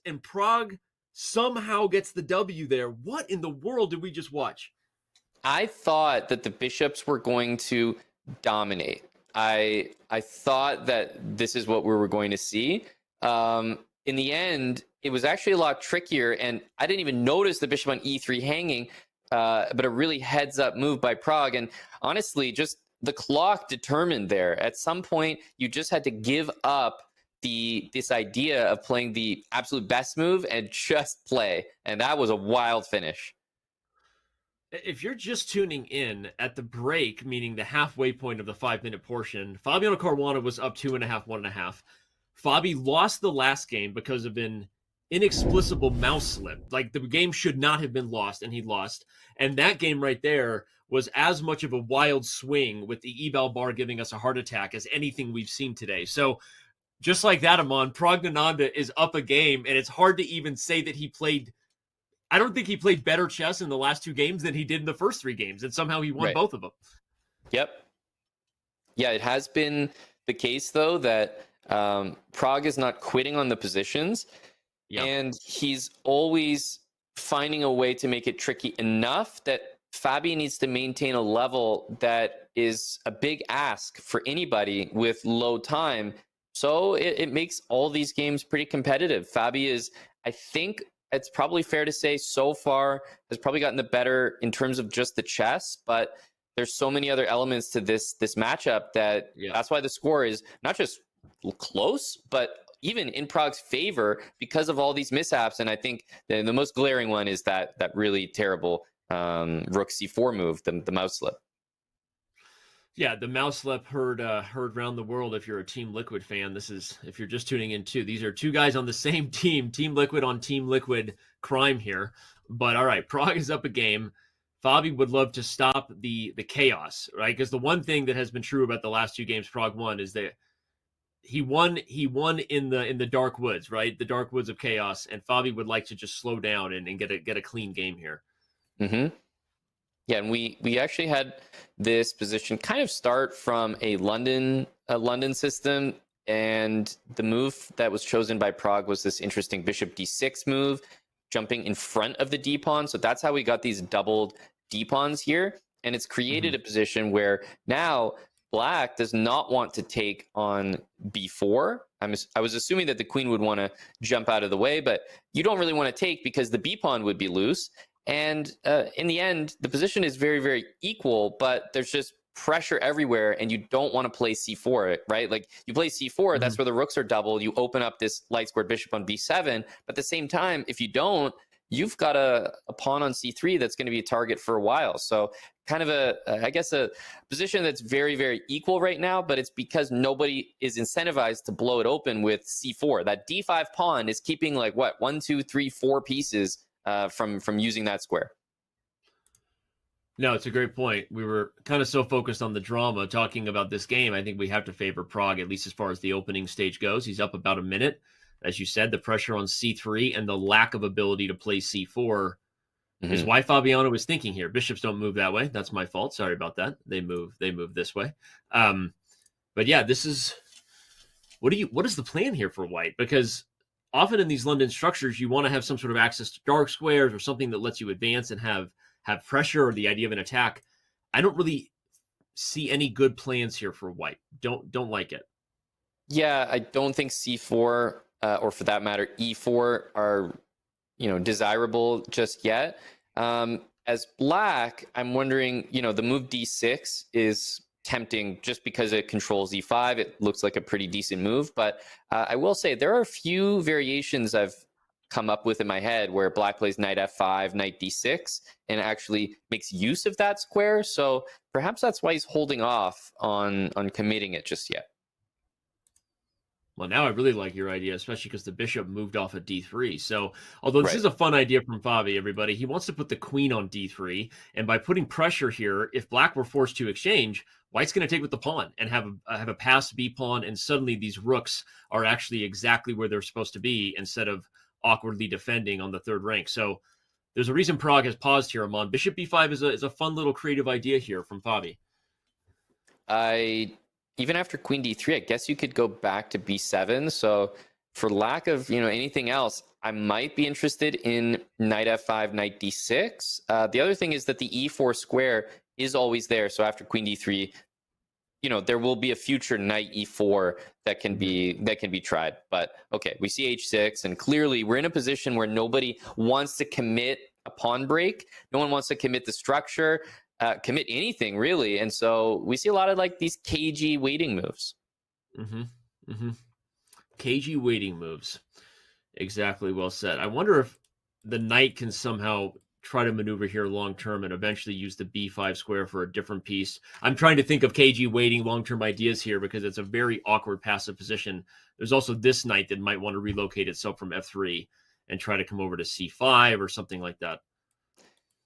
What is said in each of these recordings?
and Prague somehow gets the W there. What in the world did we just watch? I thought that the bishops were going to dominate. I thought that this is what we were going to see. In the end, it was actually a lot trickier, and I didn't even notice the bishop on e3 hanging, but a really heads-up move by Prague. And honestly, just the clock determined there. At some point, you just had to give up this idea of playing the absolute best move and just play. And that was a wild finish. If you're just tuning in at the break, meaning the halfway point of the 5-minute portion, Fabiano Caruana was up 2.5, 1.5. Fabi lost the last game because of an inexplicable mouse slip. Like, the game should not have been lost, and he lost. And that game right there was as much of a wild swing with the eval bar giving us a heart attack as anything we've seen today. So just like that, Amon, Praggnanandhaa is up a game, and it's hard to even say that he played. I don't think he played better chess in the last 2 games than he did in the first 3 games, and somehow he won both of them. Yep. Yeah, it has been the case, though, that Prague is not quitting on the positions, and he's always finding a way to make it tricky enough that Fabi needs to maintain a level that is a big ask for anybody with low time. So it makes all these games pretty competitive. Fabi is, I think, it's probably fair to say so far has probably gotten the better in terms of just the chess, but there's so many other elements to this matchup that that's why the score is not just close, but even in Prague's favor because of all these mishaps. And I think the most glaring one is that really terrible rook c4 move, the mouse slip. Yeah, the mouse slip heard around the world. If you're a Team Liquid fan, if you're just tuning in too, these are 2 guys on the same team, Team Liquid on Team Liquid crime here. But all right, Prague is up a game. Fabi would love to stop the chaos, right? Because the one thing that has been true about the last 2 games Prague won is that he won in the dark woods, right? The dark woods of chaos, and Fabi would like to just slow down and get a clean game here. Mm-hmm. Yeah, and we actually had this position kind of start from a London system, and the move that was chosen by Prague was this interesting bishop d6 move, jumping in front of the d pawn. So that's how we got these doubled d pawns here, and it's created a position where now Black does not want to take on b4. I was assuming that the queen would want to jump out of the way, but you don't really want to take because the b pawn would be loose. And in the end, the position is very, very equal, but there's just pressure everywhere, and you don't want to play c4, right? Like, you play c4, that's where the rooks are doubled. You open up this light squared bishop on b7, but at the same time, if you don't, you've got a pawn on c3 that's going to be a target for a while. So kind of a position that's very, very equal right now, but it's because nobody is incentivized to blow it open with c4. That d5 pawn is keeping, like, what, 1, 2, 3, 4 pieces from using that square. No, it's a great point. We were kind of so focused on the drama talking about this game. I think we have to favor Prague, at least as far as the opening stage goes. He's up about a minute. As you said, the pressure on c3 and the lack of ability to play c4 is why Fabiano was thinking here. Bishops don't move that way. That's my fault. Sorry about that. They move this way. But yeah, this is what is the plan here for White? Because often in these London structures, you want to have some sort of access to dark squares or something that lets you advance and have pressure or the idea of an attack. I don't really see any good plans here for White. Don't like it. Yeah, I don't think c4 or for that matter e4 are desirable just yet. As Black, I'm wondering, the move d6 is tempting just because it controls e5. It looks like a pretty decent move, but I will say there are a few variations I've come up with in my head where Black plays knight f5, knight d6, and actually makes use of that square. So perhaps that's why he's holding off on committing it just yet. Well, now I really like your idea, especially because the bishop moved off at d3. So, although this is a fun idea from Fabi, everybody, he wants to put the queen on d3. And by putting pressure here, if Black were forced to exchange, White's going to take with the pawn and have a passed b pawn. And suddenly these rooks are actually exactly where they're supposed to be instead of awkwardly defending on the third rank. So there's a reason Prague has paused here, Amon. Bishop b5 is a fun little creative idea here from Fabi. Even after queen d3, I guess you could go back to b7. So for lack of anything else, I might be interested in knight f5, knight d6. The other thing is that the e4 square is always there. So after queen d3, there will be a future knight e4 that can be tried. But okay, we see h6, and clearly we're in a position where nobody wants to commit a pawn break. No one wants to commit the structure, commit anything really. And so we see a lot of like these cagey waiting moves. Cagey waiting moves. Exactly, well said. I wonder if the knight can somehow try to maneuver here long term and eventually use the b5 square for a different piece. I'm trying to think of cagey waiting long term ideas here because it's a very awkward passive position. There's also this knight that might want to relocate itself from f3 and try to come over to c5 or something like that.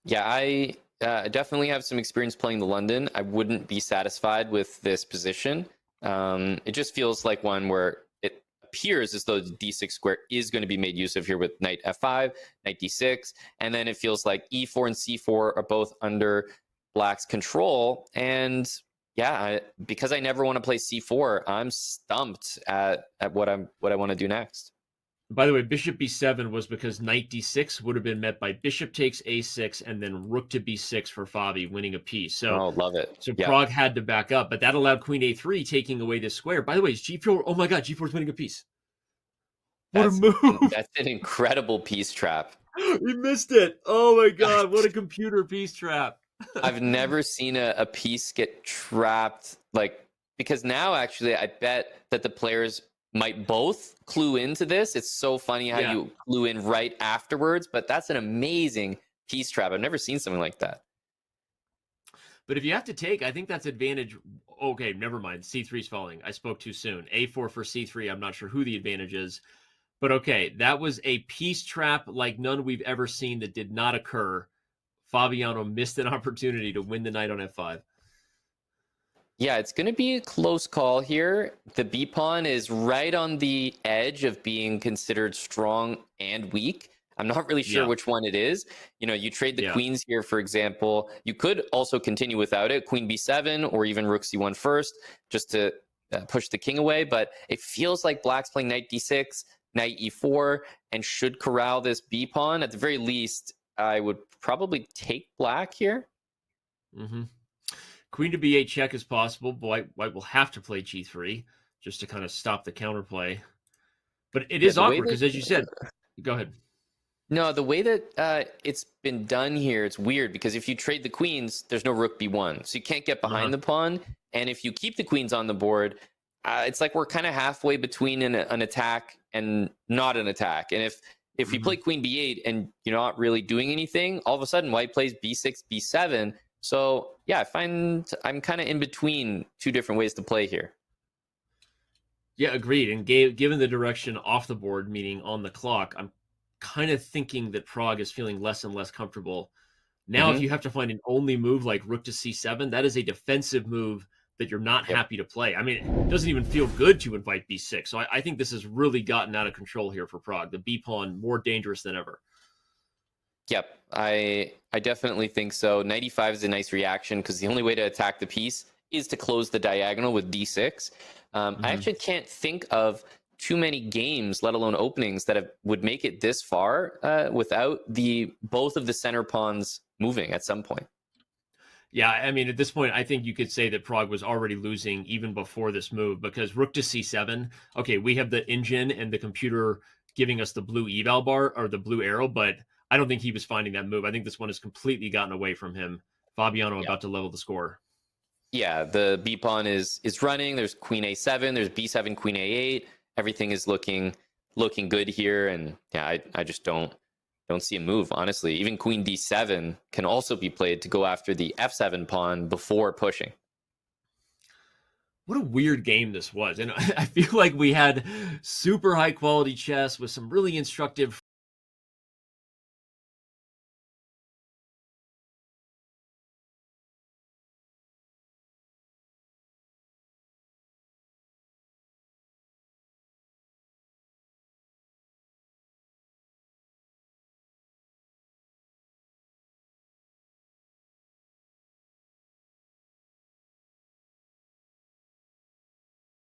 Yeah, I definitely have some experience playing the London. I wouldn't be satisfied with this position. It just feels like one where it appears as though the d6 square is going to be made use of here with knight f5, knight d6, and then it feels like e4 and c4 are both under black's control. And yeah, because I never want to play c4, I'm stumped at what I want to do next. By the way, bishop b7 was because knight d6 would have been met by bishop takes a6 and then rook to b6 for Fabi, winning a piece. So, love it. So yeah. Pragg had to back up, but that allowed queen a3, taking away this square. By the way, is g4? Oh my god, g4 is winning a piece. What a move! That's an incredible piece trap. We missed it. Oh my god, what a computer piece trap. I've never seen a piece get trapped, like, because now actually I bet that the players might both clue into this. It's so funny how you clue in right afterwards, but that's an amazing piece trap. I've never seen something like that. But if you have to take, I think that's advantage. Okay, never mind. C3 is falling. I spoke too soon. A4 for C3. I'm not sure who the advantage is. But okay, that was a piece trap like none we've ever seen that did not occur. Fabiano missed an opportunity to win the knight on f5. Yeah, it's going to be a close call here. The B pawn is right on the edge of being considered strong and weak. I'm not really sure which one it is. You trade the queens here, for example. You could also continue without it, queen b7 or even rook c1 first, just to push the king away. But it feels like black's playing knight d6, knight e4, and should corral this b pawn. At the very least, I would probably take black here. Queen to b8 check is possible. White will have to play g3 just to kind of stop the counterplay. But it is awkward because, as you said, go ahead. No, the way that it's been done here, it's weird because if you trade the queens, there's no rook b1. So you can't get behind the pawn. And if you keep the queens on the board, it's like we're kind of halfway between an attack and not an attack. And if you play queen b8 and you're not really doing anything, all of a sudden white plays b6, b7. So yeah, I find I'm kind of in between two different ways to play here. Yeah, agreed. And given the direction off the board, meaning on the clock, I'm kind of thinking that Pragg is feeling less and less comfortable. Now, if you have to find an only move like rook to c7, that is a defensive move that you're not happy to play. I mean, it doesn't even feel good to invite b6. So I think this has really gotten out of control here for Pragg. The b pawn more dangerous than ever. Yep, I definitely think so. Knight e5 is a nice reaction because the only way to attack the piece is to close the diagonal with d6. I actually can't think of too many games, let alone openings, that would make it this far without both of the center pawns moving at some point. Yeah, I mean, at this point, I think you could say that Pragg was already losing even before this move because rook to c7, okay, we have the engine and the computer giving us the blue eval bar or the blue arrow, but I don't think he was finding that move. I think this one has completely gotten away from him. Fabiano about to level the score. Yeah, the b pawn is running. There's queen a7. There's b7, queen a8. Everything is looking good here, and yeah, I just don't see a move, honestly. Even queen d7 can also be played to go after the f7 pawn before pushing. What a weird game this was. And I feel like we had super high quality chess with some really instructive